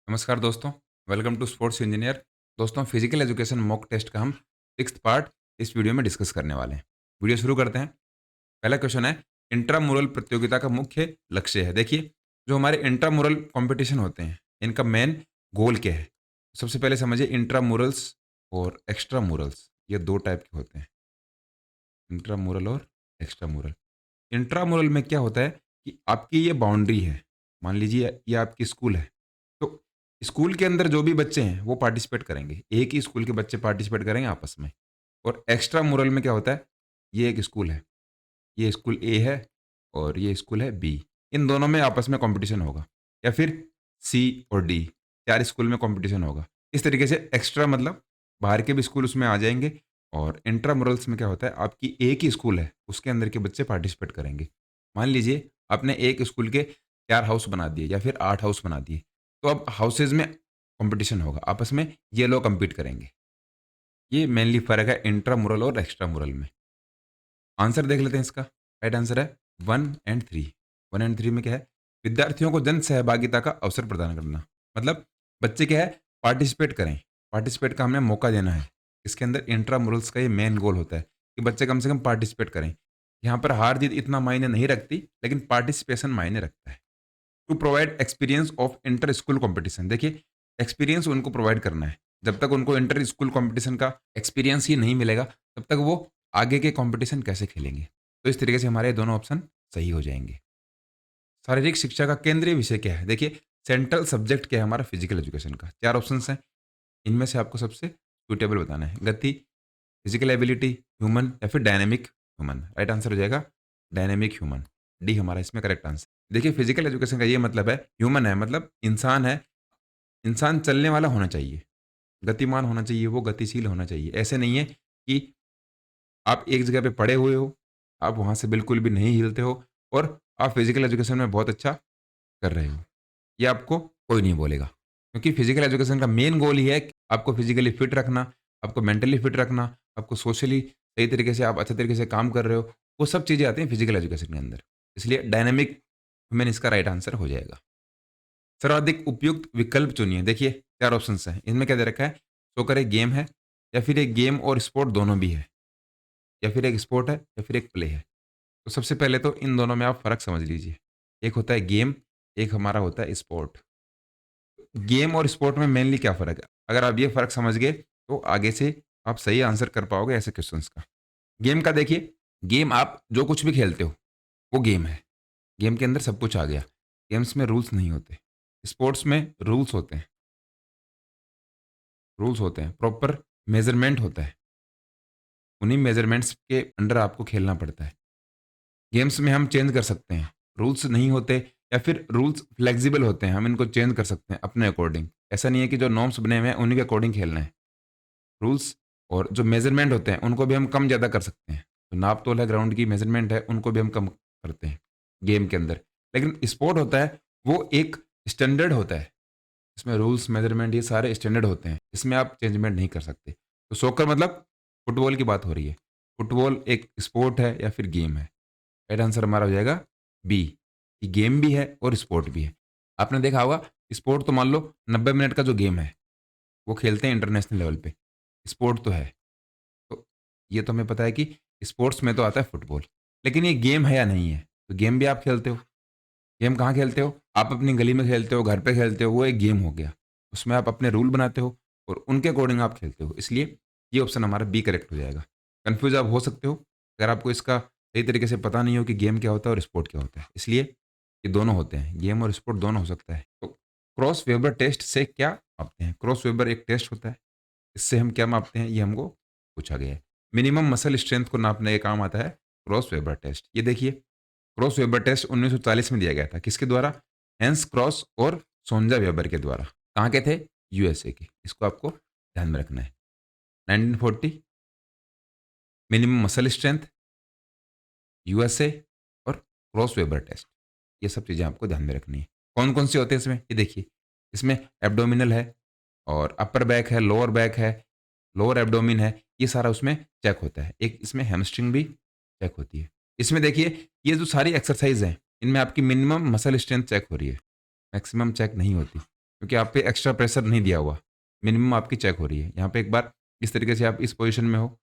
नमस्कार दोस्तों, welcome to sports engineer. दोस्तों, फिजिकल एजुकेशन मॉक टेस्ट का हम 6th पार्ट इस वीडियो में डिस्कस करने वाले हैं। वीडियो शुरू करते हैं। पहला क्वेश्चन है, इंट्रामुरल प्रतियोगिता का मुख्य लक्ष्य है। देखिए, जो हमारे इंट्रामुरल कॉम्पिटिशन होते हैं, इनका मेन गोल क्या है? सबसे पहले समझिए, इंट्रामुरल्स और एक्स्ट्रामुरल्स ये 2 टाइप के होते हैं, इंट्रामुरल और एक्स्ट्रामुरल। इंट्रामुरल में क्या होता है कि आपकी ये बाउंड्री है, मान लीजिए ये आपकी स्कूल है, तो स्कूल के अंदर जो भी बच्चे हैं वो पार्टिसिपेट करेंगे, एक ही स्कूल के बच्चे पार्टिसिपेट करेंगे आपस में। और एक्स्ट्रा मुरल में क्या होता है, ये एक स्कूल है, ये स्कूल ए है और ये स्कूल है बी, इन दोनों में आपस में कंपटीशन होगा, या फिर सी और डी, 4 स्कूल में कंपटीशन होगा। इस तरीके से एक्स्ट्रा मतलब बाहर के भी स्कूल उसमें आ जाएंगे। और इंट्रामुरल्स में क्या होता है, आपकी एक ही स्कूल है, उसके अंदर के बच्चे पार्टिसिपेट करेंगे। मान लीजिए आपने एक स्कूल के 4 हाउस बना दिए या फिर 8 हाउस बना दिए, तो अब हाउसेज में कंपटीशन होगा, आपस में ये लोग compete करेंगे। ये मेनली फ़र्क है इंट्रामुरल और एक्स्ट्रामुरल में। आंसर देख लेते हैं इसका। राइट आंसर है 1 एंड 3। 1 एंड 3 में क्या है? विद्यार्थियों को जन सहभागिता का अवसर प्रदान करना। मतलब बच्चे क्या है, पार्टिसिपेट करें। पार्टिसिपेट का हमें मौका देना है। इसके अंदर इंट्रामुरल्स का ये मेन गोल होता है कि बच्चे कम से कम पार्टिसिपेट करें। यहाँ पर हार-जीत इतना मायने नहीं रखती, लेकिन पार्टिसिपेशन मायने रखता है। To provide experience of inter school competition. देखिए, एक्सपीरियंस उनको प्रोवाइड करना है। जब तक उनको इंटर स्कूल कॉम्पिटिशन का एक्सपीरियंस ही नहीं मिलेगा, तब तक वो आगे के कॉम्पिटिशन कैसे खेलेंगे? तो इस तरीके से हमारे दोनों ऑप्शन सही हो जाएँगे। शारीरिक शिक्षा का केंद्रीय विषय क्या है? देखिए, सेंट्रल सब्जेक्ट क्या है हमारा फिजिकल एजुकेशन का? 4 ऑप्शंस हैं, इनमें से आपको सबसे सूटेबल बताना है। गति, फिजिकल एबिलिटी, ह्यूमन या फिर डायनामिक ह्यूमन। राइट आंसर हो जाएगा डायनामिक ह्यूमन। डी हमारा इसमें करेक्ट आंसर। देखिए, फिजिकल एजुकेशन का ये मतलब है, ह्यूमन है मतलब इंसान है, इंसान चलने वाला होना चाहिए, गतिमान होना चाहिए, वो गतिशील होना चाहिए। ऐसे नहीं है कि आप एक जगह पे पड़े हुए हो, आप वहाँ से बिल्कुल भी नहीं हिलते हो और आप फिजिकल एजुकेशन में बहुत अच्छा कर रहे हो। ये आपको कोई नहीं बोलेगा। क्योंकि फिजिकल एजुकेशन का मेन गोल ही है कि आपको फिजिकली फिट रखना, आपको मेंटली फिट रखना, आपको सोशली सही तरीके से आप अच्छे तरीके से काम कर रहे हो, वो सब चीज़ें आती हैं फिजिकल एजुकेशन के अंदर। इसलिए डायनामिक ह्यूमन इसका राइट आंसर हो जाएगा। सर्वाधिक उपयुक्त विकल्प चुनिए। देखिए, 4 ऑप्शंस हैं। इनमें क्या दे रखा है? सोकर एक गेम है, या फिर एक गेम और स्पोर्ट दोनों भी है, या फिर एक स्पोर्ट है, या फिर एक प्ले है। तो सबसे पहले तो इन दोनों में आप फ़र्क समझ लीजिए। एक होता है गेम, एक हमारा होता है स्पोर्ट। गेम और स्पोर्ट में मेनली क्या फ़र्क है? अगर आप ये फ़र्क समझ गए, तो आगे से आप सही आंसर कर पाओगे ऐसे क्वेश्चंस का। गेम का देखिए, गेम आप जो कुछ भी खेलते हो, वो गेम है। गेम के अंदर सब कुछ आ गया। गेम्स में रूल्स नहीं होते। स्पोर्ट्स में रूल्स होते हैं, प्रॉपर मेज़रमेंट होता है। उन्हीं मेज़रमेंट्स के अंडर आपको खेलना पड़ता है। गेम्स में हम चेंज कर सकते हैं, रूल्स नहीं होते, या फिर रूल्स फ्लेक्सिबल होते हैं, हम इनको चेंज कर सकते हैं अपने अकॉर्डिंग। ऐसा नहीं है कि जो नॉर्म्स बने हुए हैं उन्हीं के अकॉर्डिंग खेलना है। रूल्स और जो मेज़रमेंट होते हैं उनको भी हम कम ज़्यादा कर सकते हैं। जो नाप-तोल है, ग्राउंड की मेज़रमेंट है, उनको भी हम कम करते हैं गेम के अंदर। लेकिन स्पोर्ट होता है, वो एक स्टैंडर्ड होता है। इसमें रूल्स, मेज़रमेंट ये सारे स्टैंडर्ड होते हैं। इसमें आप चेंजमेंट नहीं कर सकते। तो सॉकर मतलब फुटबॉल की बात हो रही है। फुटबॉल एक स्पोर्ट है या फिर गेम है। राइट आंसर हमारा हो जाएगा बी, कि गेम भी है और स्पोर्ट भी है। आपने देखा होगा, स्पोर्ट तो मान लो 90 मिनट का जो गेम है, वो खेलते हैं इंटरनेशनल लेवल पे। स्पोर्ट तो है। तो ये तो हमें पता है कि स्पोर्ट्स में तो आता है फुटबॉल। लेकिन ये गेम है या नहीं है? तो गेम भी आप खेलते हो। गेम कहाँ खेलते हो? आप अपनी गली में खेलते हो, घर पे खेलते हो, वो एक गेम हो गया। उसमें आप अपने रूल बनाते हो और उनके अकॉर्डिंग आप खेलते हो। इसलिए ये ऑप्शन हमारा बी करेक्ट हो जाएगा। कन्फ्यूज़ आप हो सकते हो, अगर आपको इसका सही तरीके से पता नहीं हो कि गेम क्या होता है और स्पोर्ट क्या होता है। इसलिए ये दोनों होते हैं, गेम और स्पोर्ट दोनों हो सकता है। तो क्रॉस वेबर टेस्ट से क्या मापते हैं? क्रॉस वेबर एक टेस्ट होता है। इससे हम क्या मापते हैं, ये हमको पूछा गया है। मिनिमम मसल स्ट्रेंथ को नापने का काम आता है क्रॉस वेबर टेस्ट। ये देखिए, क्रॉस वेबर टेस्ट 1940 में दिया गया था। किसके द्वारा? हेंस क्रॉस और सोंजा वेबर के द्वारा। कहाँ के थे? यूएसए के। इसको आपको ध्यान में रखना है। 1940 मिनिमम मसल स्ट्रेंथ, यूएसए और क्रॉस वेबर टेस्ट। ये सब चीज़ें आपको ध्यान में रखनी है। कौन-कौन से होते हैं इसमें? ये देखिए, इसमें एब्डोमिनल है और अपर बैक है, लोअर बैक है, लोअर एब्डोमेन है, ये सारा उसमें चेक होता है। एक इसमें हैमस्ट्रिंग भी चेक होती है। इसमें देखिए, ये जो सारी एक्सरसाइज़ हैं, इनमें आपकी मिनिमम मसल स्ट्रेंथ चेक हो रही है, मैक्सिमम चेक नहीं होती। क्योंकि आप पे एक्स्ट्रा प्रेशर नहीं दिया हुआ, मिनिमम आपकी चेक हो रही है। यहाँ पे एक बार इस तरीके से आप इस पोजीशन में हो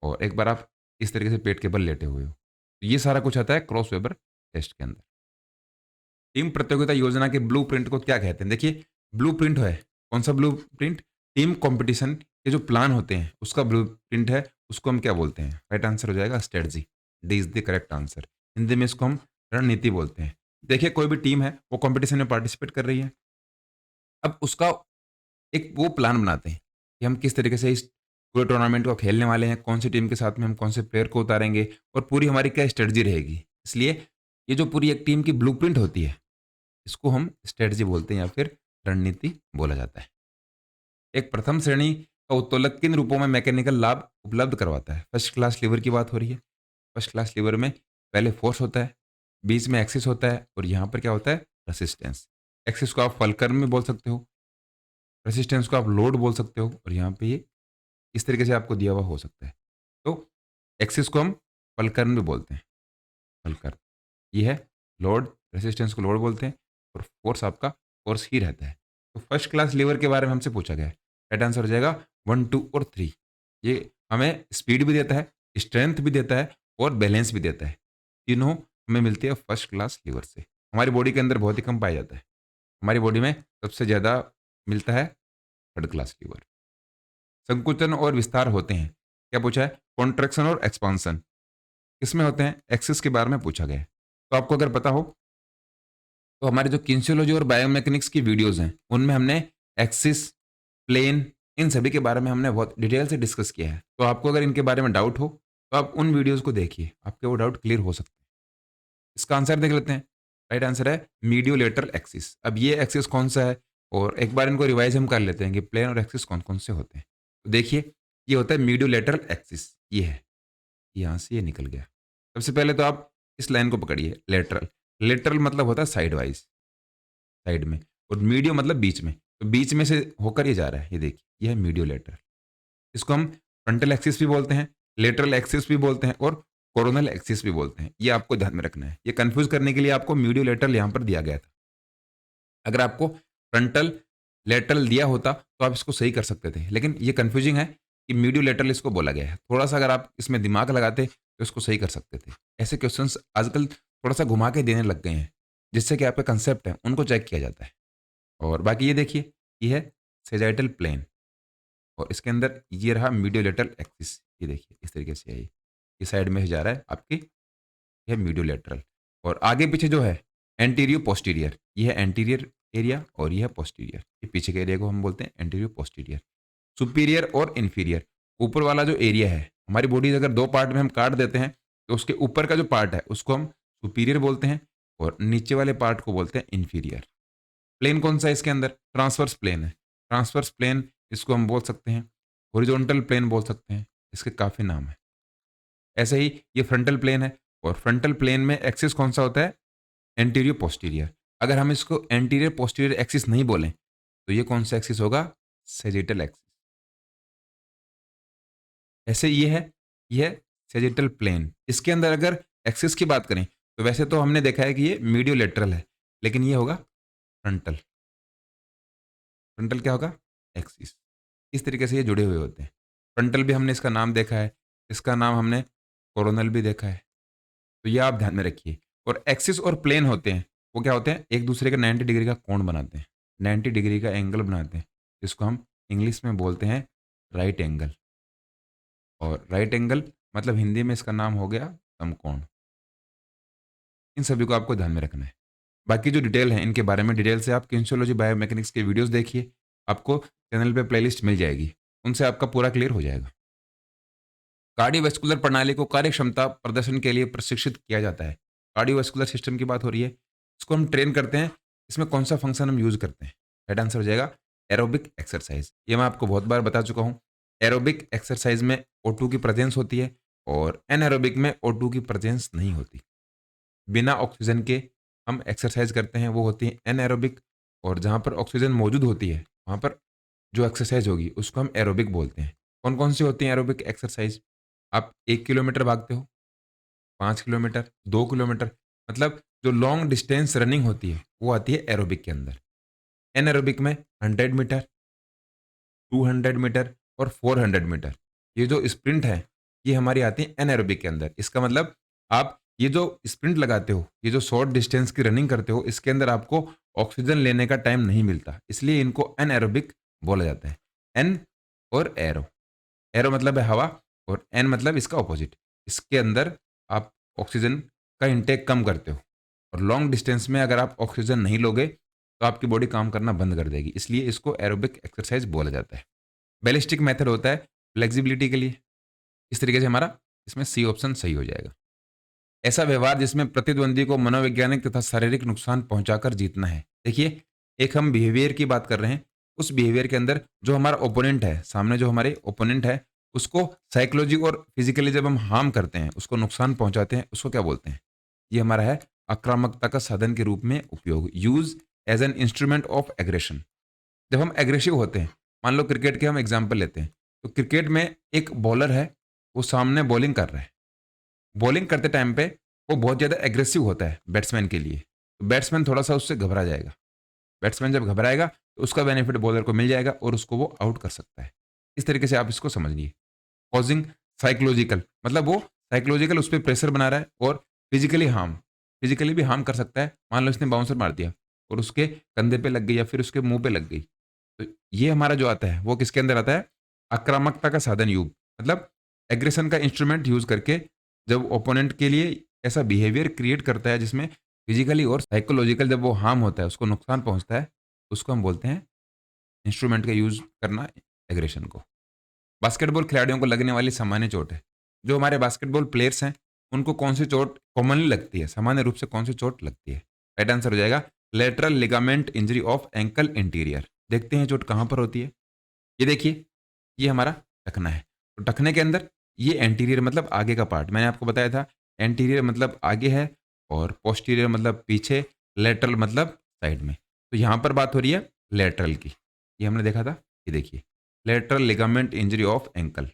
और एक बार आप इस तरीके से पेट के बल लेटे हुए हो। तो ये सारा कुछ आता है क्रॉस वेबर टेस्ट के अंदर। टीम प्रतियोगिता योजना के ब्लूप्रिंट को क्या कहते हैं? देखिए, ब्लूप्रिंट है, कौन सा ब्लूप्रिंट? टीम कंपटीशन के जो प्लान होते हैं उसका ब्लूप्रिंट है, उसको हम क्या बोलते हैं? राइट आंसर हो जाएगा strategy. D is the correct answer. Hindi में इसको हम रणनीति बोलते हैं। देखिए, कोई भी टीम है वो कंपटीशन में पार्टिसिपेट कर रही है, अब उसका एक वो प्लान बनाते हैं कि हम किस तरीके से इस पूरे टूर्नामेंट को खेलने वाले हैं, कौन सी टीम के साथ में हम कौन से प्लेयर को उतारेंगे और पूरी हमारी क्या स्ट्रेटजी रहेगी। इसलिए ये जो पूरी एक टीम की ब्लूप्रिंट होती है, इसको हम स्ट्रेटजी बोलते हैं या फिर रणनीति बोला जाता है। एक प्रथम श्रेणी का उत्तोलक किन रूपों में मैकेनिकल लाभ उपलब्ध करवाता है? फर्स्ट क्लास लीवर की बात हो रही है। फर्स्ट क्लास लीवर में पहले फोर्स होता है, बीच में एक्सिस होता है और यहाँ पर क्या होता है? रेसिस्टेंस। एक्सिस को आप फलकर्म में बोल सकते हो, रेसिस्टेंस को आप लोड बोल सकते हो और यहाँ पे ये इस तरीके से आपको दिया हुआ हो सकता है। तो एक्सिस को हम फलकर्म भी बोलते हैं, फलकर्म। ये है लोड, रेसिस्टेंस को लोड बोलते हैं और फोर्स आपका फोर्स ही रहता है। तो फर्स्ट क्लास लीवर के बारे में हमसे पूछा गया है। राइट आंसर हो जाएगा 1, 2 और 3। ये हमें स्पीड भी देता है, स्ट्रेंथ भी देता है और बैलेंस भी देता है। तीनों हमें मिलती है फर्स्ट क्लास लीवर से। हमारी बॉडी के अंदर बहुत ही कम पाया जाता है। हमारी बॉडी में सबसे ज़्यादा मिलता है थर्ड क्लास लीवर। संकुचन और विस्तार होते हैं, क्या पूछा है? कॉन्ट्रैक्शन और एक्सपांसन किसमें होते हैं? एक्सिस के बारे में पूछा गया है। तो आपको अगर पता हो तो हमारे जो किन्सियोलॉजी और बायोमैकेनिक्स की वीडियोस हैं उनमें हमने एक्सिस, प्लेन, इन सभी के बारे में हमने बहुत डिटेल से डिस्कस किया है। तो आपको अगर इनके बारे में डाउट हो तो आप उन वीडियोस को देखिए, आपके वो डाउट क्लियर हो सकते हैं। इसका आंसर देख लेते हैं। राइट आंसर है मीडियोलेटरल एक्सिस। अब ये एक्सिस कौन सा है और एक बार इनको रिवाइज हम कर लेते हैं कि प्लेन और एक्सिस कौन कौन से होते हैं। तो देखिए, ये होता है मीडियोलेटरल एक्सिस, ये है, यहाँ से ये निकल गया। सबसे पहले तो आप इस लाइन को पकड़िए, लेटरल। लेटरल मतलब होता है साइड वाइज, साइड में, और मीडियो मतलब बीच में। तो बीच में से होकर ये जा रहा है, ये देखिए, ये है मीडियो लेटरल। इसको हम फ्रंटल एक्सिस भी बोलते हैं, लेटरल एक्सिस भी बोलते हैं और कोरोनल एक्सिस भी बोलते हैं। ये आपको ध्यान में रखना है। ये कंफ्यूज करने के लिए आपको मीडियो लेटरल यहाँ पर दिया गया था। अगर आपको फ्रंटल लेटरल दिया होता तो आप इसको सही कर सकते थे, लेकिन ये कंफ्यूजिंग है कि मीडियो लेटरल इसको बोला गया है। थोड़ा सा अगर आप इसमें दिमाग लगाते तो इसको सही कर सकते थे। ऐसे क्वेश्चंस आजकल थोड़ा सा घुमा के देने लग गए हैं, जिससे कि आपके कंसेप्ट है उनको चेक किया जाता है। और बाकी ये देखिए, ये है सेजाइटल प्लेन और इसके अंदर ये रहा मीडियो लेटरल एक्सिस। ये देखिए इस तरीके से है, ये साइड में जा रहा है आपकी, ये मीडियो लेटरल। और आगे पीछे जो है एंटीरियो पोस्टीरियर, ये है एंटीरियर एरिया और ये है पोस्टीरियर। ये पीछे के एरिया को हम बोलते हैं एंटीरियो पोस्टीरियर। सुपीरियर और इन्फीरियर, ऊपर वाला जो एरिया है, हमारी बॉडी अगर दो पार्ट में हम काट देते हैं तो उसके ऊपर का जो पार्ट है उसको हम सुपीरियर बोलते हैं और नीचे वाले पार्ट को बोलते हैं इन्फीरियर। प्लेन कौन सा है इसके अंदर? ट्रांसवर्स प्लेन है। ट्रांसवर्स प्लेन इसको हम बोल सकते हैं, हॉरिजॉन्टल प्लेन बोल सकते हैं, इसके काफ़ी नाम है। ऐसे ही ये फ्रंटल प्लेन है और फ्रंटल प्लेन में एक्सिस कौन सा होता है? Anterior posterior. अगर हम इसको एंटीरियर पोस्टीरियर एक्सिस नहीं बोलें तो ये कौन सा एक्सिस होगा? Sagittal axis. ऐसे ये है सेजिटल प्लेन। इसके अंदर अगर एक्सिस की बात करें तो वैसे तो हमने देखा है कि ये मीडियो लेटरल है, लेकिन ये होगा फ्रंटल। फ्रंटल क्या होगा? एक्सिस। इस तरीके से ये जुड़े हुए होते हैं। फ्रंटल भी हमने इसका नाम देखा है, इसका नाम हमने कोरोनल भी देखा है। तो ये आप ध्यान में रखिए। और एक्सिस और प्लेन होते हैं, वो क्या होते हैं? एक दूसरे का 90 डिग्री का कोण बनाते हैं, 90 डिग्री का एंगल बनाते हैं। इसको हम इंग्लिश में बोलते हैं राइट एंगल। और राइट एंगल मतलब हिंदी में इसका नाम हो गया समकोण। इन सभी को आपको ध्यान में रखना है। बाकी जो डिटेल है इनके बारे में डिटेल से आप किन्सियोलॉजी बायोमैकेनिक्स के वीडियोस देखिए, आपको चैनल पे प्लेलिस्ट मिल जाएगी, उनसे आपका पूरा क्लियर हो जाएगा। कार्डियोवैस्कुलर प्रणाली को कार्यक्षमता प्रदर्शन के लिए प्रशिक्षित किया जाता है। कार्डियोवैस्कुलर सिस्टम की बात हो रही है, इसको हम ट्रेन करते हैं। इसमें कौन सा फंक्शन हम यूज करते हैं? राइट आंसर हो जाएगा एरोबिक एक्सरसाइज। ये मैं आपको बहुत बार बता चुका हूँ। एरोबिक एक्सरसाइज में O2 की प्रेजेंस होती है और एनएरोबिक में O2 की प्रेजेंस नहीं होती। बिना ऑक्सीजन के हम एक्सरसाइज करते हैं, वो होती है एनएरोबिक। और जहाँ पर ऑक्सीजन मौजूद होती है वहाँ पर जो एक्सरसाइज होगी उसको हम एरोबिक बोलते हैं। कौन कौन सी होती हैं एरोबिक एक्सरसाइज? आप 1 किलोमीटर भागते हो, 5 किलोमीटर, 2 किलोमीटर, मतलब जो लॉन्ग डिस्टेंस रनिंग होती है वो आती है एरोबिक के अंदर। एनारोबिक में 100 मीटर, 200 मीटर और 400 मीटर। ये जो स्प्रिंट है ये हमारी आती है एनारोबिक के अंदर। इसका मतलब आप ये जो स्प्रिंट लगाते हो, ये जो शॉर्ट डिस्टेंस की रनिंग करते हो, इसके अंदर आपको ऑक्सीजन लेने का टाइम नहीं मिलता, इसलिए इनको एनारोबिक बोला जाता है। एन और एरो, एरो मतलब है हवा और एन मतलब इसका ऑपोजिट। इसके अंदर आप ऑक्सीजन का इंटेक कम करते हो और लॉन्ग डिस्टेंस में अगर आप ऑक्सीजन नहीं लोगे तो आपकी बॉडी काम करना बंद कर देगी, इसलिए इसको एरोबिक एक्सरसाइज बोला जाता है। बैलिस्टिक मेथड होता है फ्लेक्सिबिलिटी के लिए। इस तरीके से हमारा इसमें सी ऑप्शन सही हो जाएगा। ऐसा व्यवहार जिसमें प्रतिद्वंदी को मनोवैज्ञानिक तथा शारीरिक नुकसान पहुंचाकर जीतना है। देखिए, एक हम बिहेवियर की बात कर रहे हैं, उस बिहेवियर के अंदर जो हमारा ओपोनेंट है, सामने जो हमारे ओपोनेंट है, उसको साइकोलॉजी और फिजिकली जब हम हार्म करते हैं, उसको नुकसान पहुंचाते हैं, उसको क्या बोलते हैं? ये हमारा है आक्रामकता का साधन के रूप में उपयोग, use as an instrument of aggression. जब हम एग्रेसिव होते हैं, मान लो क्रिकेट के हम एग्जाम्पल लेते हैं, तो क्रिकेट में एक बॉलर है, वो सामने बॉलिंग कर रहा है। बॉलिंग करते टाइम पे वो बहुत ज़्यादा एग्रेसिव होता है बैट्समैन के लिए, तो बैट्समैन थोड़ा-सा उससे घबरा जाएगा। बैट्समैन जब घबराएगा तो उसका बेनिफिट बॉलर को मिल जाएगा और उसको वो आउट कर सकता है। इस तरीके से आप इसको समझिए। कॉजिंग साइकोलॉजिकल मतलब वो साइकोलॉजिकल उस पे प्रेशर बना रहा है और फिजिकली भी हार्म कर सकता है। मान लो इसने बाउंसर मार दिया और उसके कंधे पे लग गई या फिर उसके मुँह पे लग गई। तो ये हमारा जो आता है वो किसके अंदर आता है? आक्रामकता का साधन युग, मतलब एग्रेशन का इंस्ट्रूमेंट यूज़ करके जब ओपोनेंट के लिए ऐसा बिहेवियर क्रिएट करता है जिसमें फिजिकली और साइकोलॉजिकल जब वो हार्म होता है, उसको नुकसान पहुँचता है, उसको हम बोलते हैं इंस्ट्रूमेंट का यूज़ करना एग्रेशन को। बास्केटबॉल खिलाड़ियों को लगने वाली सामान्य चोट है। जो हमारे बास्केटबॉल प्लेयर्स हैं, उनको कौन-सी चोट कॉमनली लगती है? सामान्य रूप से कौन-सी चोट लगती है? राइट आंसर हो जाएगा lateral ligament injury of ankle interior. देखते हैं चोट कहाँ पर होती है? ये देखिए, ये हमारा टखना है। तो टखने के अंदर ये एंटीरियर मतलब आगे का पार्ट। मैंने आपको बताया था एंटीरियर मतलब आगे है और पोस्टीरियर मतलब पीछे, लेटरल मतलब साइड में। तो यहाँ पर बात हो रही है लेटरल की। ये हमने देखा था, ये देखिए lateral ligament injury of ankle,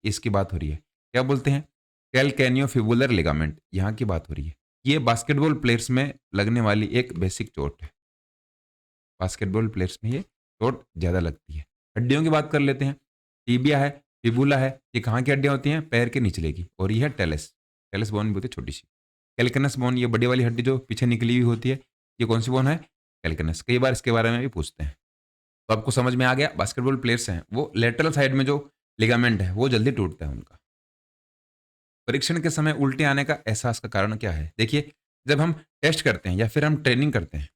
इसकी बात हो रही है। क्या बोलते हैं? कैलकैनियोफिबुलर लिगामेंट, यहाँ की बात हो रही है। ये बास्केटबॉल प्लेयर्स में लगने वाली एक बेसिक चोट है। बास्केटबॉल प्लेयर्स में ये चोट ज़्यादा लगती है। हड्डियों की बात कर लेते हैं। टिबिया है, फिबुला है, ये कहाँ की हड्डियाँ होती हैं? पैर के निचले की। और ये है टेलेस। टेलेस बोन भी होती है छोटी-सी। कैल्कनस बोन ये बड़ी वाली हड्डी जो पीछे निकली हुई होती है, ये कौन-सी बोन है? कैल्कनस। कई बार इसके बारे में भी पूछते हैं। तो आपको समझ में आ गया, बास्केटबॉल प्लेयर्स हैं, वो लेटरल साइड में जो लिगामेंट है, वो जल्दी टूटता है उनका। परीक्षण के समय उल्टे आने का एहसास का कारण क्या है? देखिए, जब हम टेस्ट करते हैं या फिर हम ट्रेनिंग करते हैं,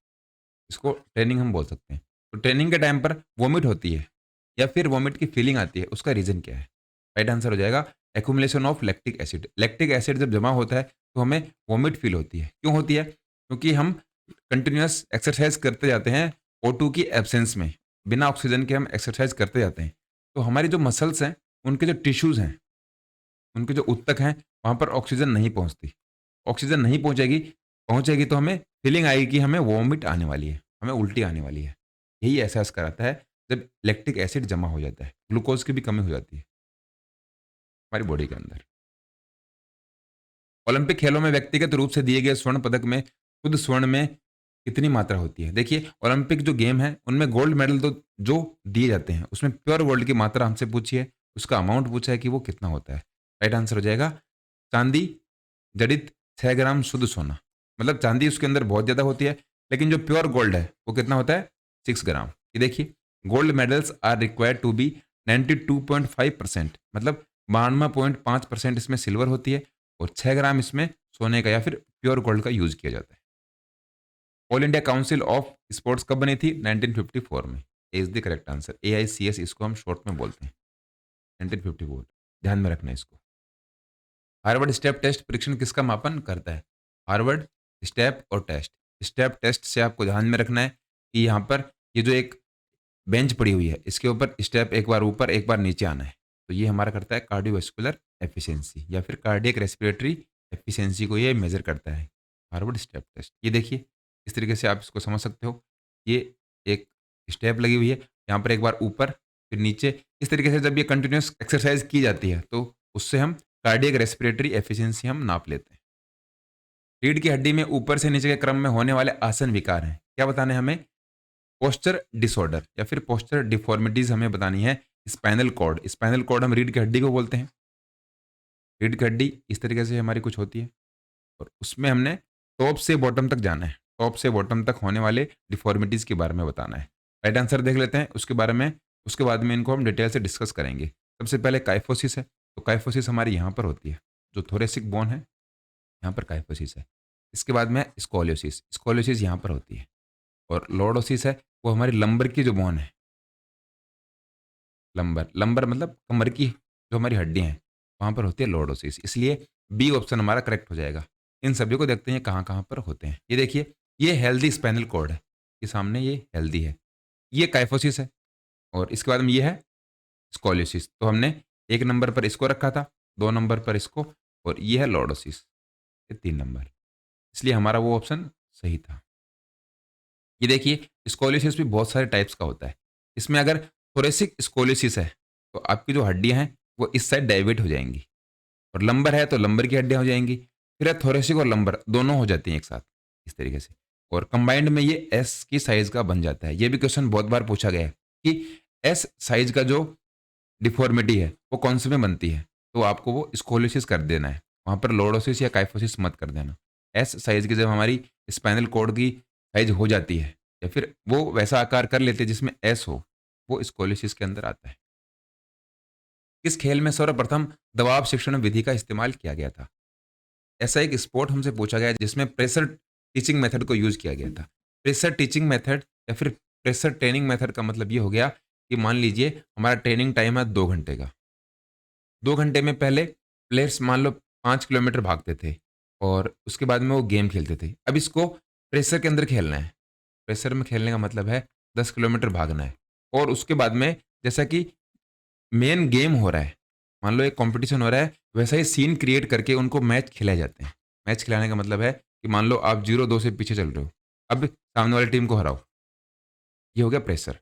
इसको ट्रेनिंग हम बोल सकते हैं। तो ट्रेनिंग के टाइम पर वॉमिट होती है या फिर वॉमिट की फीलिंग आती है, उसका रीज़न क्या है? राइट आंसर हो जाएगा accumulation of lactic acid. Lactic acid जब जमा होता है तो हमें वॉमिट फील होती है। क्यों होती है? क्योंकि हम कंटिन्यूअस एक्सरसाइज करते जाते हैं O2 की एब्सेंस में, बिना ऑक्सीजन के हम एक्सरसाइज करते जाते हैं। तो हमारी जो मसल्स हैं, उनके जो टिश्यूज़ हैं, उनके जो ऊतक हैं, वहाँ पर ऑक्सीजन नहीं पहुँचती। ऑक्सीजन नहीं पहुँचेगी, पहुँचेगी तो हमें फीलिंग आएगी कि हमें वॉमिट आने वाली है, हमें उल्टी आने वाली है। यही एहसास कराता है जब लैक्टिक एसिड जमा हो जाता है, ग्लूकोज़ की भी कमी हो जाती है हमारी बॉडी के अंदर। ओलंपिक खेलों में व्यक्तिगत रूप से दिए गए स्वर्ण पदक में शुद्ध स्वर्ण में कितनी मात्रा होती है? देखिए, ओलंपिक जो गेम है, उनमें गोल्ड मेडल तो जो दिए जाते हैं, उसमें प्योर गोल्ड की मात्रा हमसे पूछी है, उसका अमाउंट पूछा है कि वो कितना होता है। राइट आंसर हो जाएगा चांदी जड़ित 6 ग्राम शुद्ध सोना। मतलब चांदी उसके अंदर बहुत ज़्यादा होती है, लेकिन जो प्योर गोल्ड है, वो कितना होता है? 6 ग्राम। ये देखिए, gold medals are required to be 92.5%, मतलब 92.5% इसमें सिल्वर होती है और 6 ग्राम इसमें सोने का या फिर प्योर गोल्ड का यूज़ किया जाता है। All India council of sports कब बनी थी? 1954 में। A is the correct answer. AICS इसको हम शॉर्ट में बोलते हैं। 1954, ध्यान में रखना है इसको। हार्वर्ड स्टेप टेस्ट परीक्षण किसका मापन करता है? हार्वर्ड स्टेप और टेस्ट। स्टेप टेस्ट से आपको ध्यान में रखना है कि यहाँ पर ये जो एक बेंच पड़ी हुई है, इसके ऊपर स्टेप एक बार ऊपर एक बार नीचे आना है। तो ये हमारा करता है कार्डियोवैस्कुलर एफिशिएंसी या फिर कार्डियक रेस्पिरेटरी एफिशिएंसी को ये मेजर करता है, हार्वर्ड स्टेप टेस्ट। ये देखिए, इस तरीके से आप इसको समझ सकते हो। ये एक स्टेप लगी हुई है, यहाँ पर एक बार ऊपर फिर नीचे। इस तरीके से जब ये कंटिन्यूअस एक्सरसाइज की जाती है तो उससे हम कार्डियक रेस्पिरेटरी एफिशिएंसी हम नाप लेते हैं। रीढ़ की हड्डी में ऊपर से नीचे के क्रम में होने वाले आसन विकार हैं। क्या बताने हमें? पोस्चर डिसऑर्डर या फिर पोस्चर डिफॉर्मिटीज हमें बतानी है। स्पाइनल कॉर्ड, स्पाइनल कॉर्ड हम रीढ़ की हड्डी को बोलते हैं। रीढ़ की हड्डी इस तरीके से हमारी कुछ होती है और उसमें हमने टॉप से बॉटम तक जाना है। टॉप से बॉटम तक होने वाले डिफॉर्मिटीज के बारे में बताना है। राइट आंसर देख लेते हैं उसके बारे में, उसके बाद में इनको हम डिटेल से डिस्कस करेंगे। सबसे पहले काइफोसिस है। तो काइफोसिस हमारी यहाँ पर होती है, जो थोरेसिक बोन है यहाँ पर काइफोसिस है। इसके बाद में स्कोलियोसिस, स्कोलियोसिस यहाँ पर होती है। और लॉर्डोसिस है, वो हमारी लंबर की जो बोन है, लंबर, लंबर मतलब कमर की जो हमारी हड्डियाँ हैं वहाँ पर होती है लॉर्डोसिस। इसलिए बी ऑप्शन हमारा करेक्ट हो जाएगा। इन सभी को देखते हैं कहाँ कहाँ पर होते हैं। ये देखिए, ये हेल्दी स्पाइनल कॉर्ड है, ये सामने ये हेल्दी है, ये काइफोसिस है और इसके बाद में ये है स्कोलियोसिस। तो हमने 1 नंबर पर इसको रखा था, 2 नंबर पर इसको, और ये है लॉर्डोसिस, ये 3 नंबर। इसलिए हमारा वो ऑप्शन सही था। ये देखिए, स्कोलियोसिस भी बहुत सारे टाइप्स का होता है। इसमें अगर थोरेसिक स्कोलियोसिस है तो आपकी जो हड्डियाँ हैं वो इस साइड डाइवर्ट हो जाएंगी, और लंबर है तो लंबर की हड्डियाँ हो जाएंगी। फिर है थोरेसिक और लंबर दोनों हो जाती हैं एक साथ इस तरीके से, और कंबाइंड में ये एस की साइज का बन जाता है। ये भी क्वेश्चन बहुत बार पूछा गया है कि एस साइज का जो डिफॉर्मिटी है वो कौन से में बनती है, तो आपको वो स्कोलियोसिस कर देना है, वहाँ पर लॉर्डोसिस या काइफोसिस मत कर देना। एस साइज की जब हमारी स्पाइनल कॉर्ड की साइज हो जाती है या फिर वो वैसा आकार कर लेते हैं जिसमें एस हो, वो स्कोलियोसिस के अंदर आता है। किस खेल में सर्वप्रथम दबाव शिक्षण विधि का इस्तेमाल किया गया था? ऐसा एक स्पोर्ट हमसे पूछा गया है जिसमें प्रेशर टीचिंग मेथड को यूज किया गया था। प्रेशर टीचिंग मेथड या फिर प्रेशर ट्रेनिंग मेथड का मतलब ये हो गया कि मान लीजिए हमारा ट्रेनिंग टाइम है 2 घंटे का। 2 घंटे में पहले प्लेयर्स मान लो 5 किलोमीटर भागते थे और उसके बाद में वो गेम खेलते थे। अब इसको प्रेशर के अंदर खेलना है। प्रेशर में खेलने का मतलब है 10 किलोमीटर भागना है, और उसके बाद में जैसा कि मेन गेम हो रहा है, मान लो एक कंपटीशन हो रहा है, वैसा ही सीन क्रिएट करके उनको मैच खिलाए जाते हैं। मैच खिलाने का मतलब है कि मान लो आप 0-2 से पीछे चल रहे हो, अब सामने वाली टीम को हराओ। ये हो गया प्रेशर।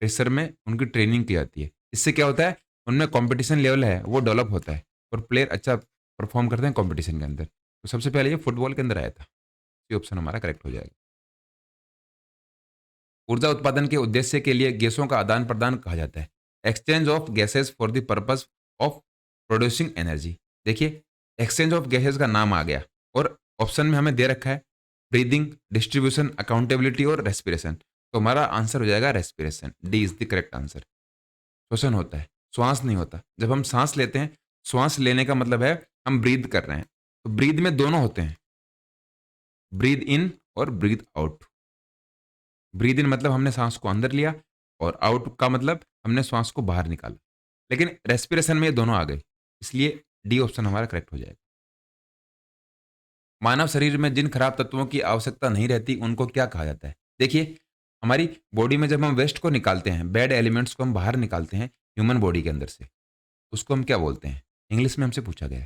प्रेशर में उनकी ट्रेनिंग की जाती है। इससे क्या होता है, उनमें कॉम्पिटिशन लेवल है वो डेवलप होता है और प्लेयर अच्छा परफॉर्म करते हैं कॉम्पिटिशन के अंदर। तो सबसे पहले ये फुटबॉल के अंदर आया था। ये ऑप्शन हमारा करेक्ट हो जाएगा। ऊर्जा उत्पादन के उद्देश्य के लिए गैसों का आदान प्रदान कहा जाता है। Exchange of gases for the purpose of producing energy. देखिए, एक्सचेंज ऑफ गैसेस का नाम आ गया और ऑप्शन में हमें दे रखा है ब्रीदिंग, डिस्ट्रीब्यूशन, अकाउंटेबिलिटी और रेस्पिरेशन। तो हमारा आंसर हो जाएगा respiration. D is the correct answer. श्वसन होता है, श्वास नहीं होता। जब हम सांस लेते हैं, श्वास लेने का मतलब है हम ब्रीद कर रहे हैं। तो ब्रीद में दोनों होते हैं, ब्रीद इन और ब्रीद आउट। ब्रीद इन मतलब हमने सांस को अंदर लिया और आउट का मतलब हमने सांस को बाहर निकाला। लेकिन रेस्पिरेशन में ये दोनों आ गए, इसलिए डी ऑप्शन हमारा करेक्ट हो जाएगा। मानव शरीर में जिन खराब तत्वों की आवश्यकता नहीं रहती उनको क्या कहा जाता है? देखिए, हमारी बॉडी में जब हम वेस्ट को निकालते हैं, बैड एलिमेंट्स को हम बाहर निकालते हैं ह्यूमन बॉडी के अंदर से, उसको हम क्या बोलते हैं? इंग्लिश में हमसे पूछा गया है।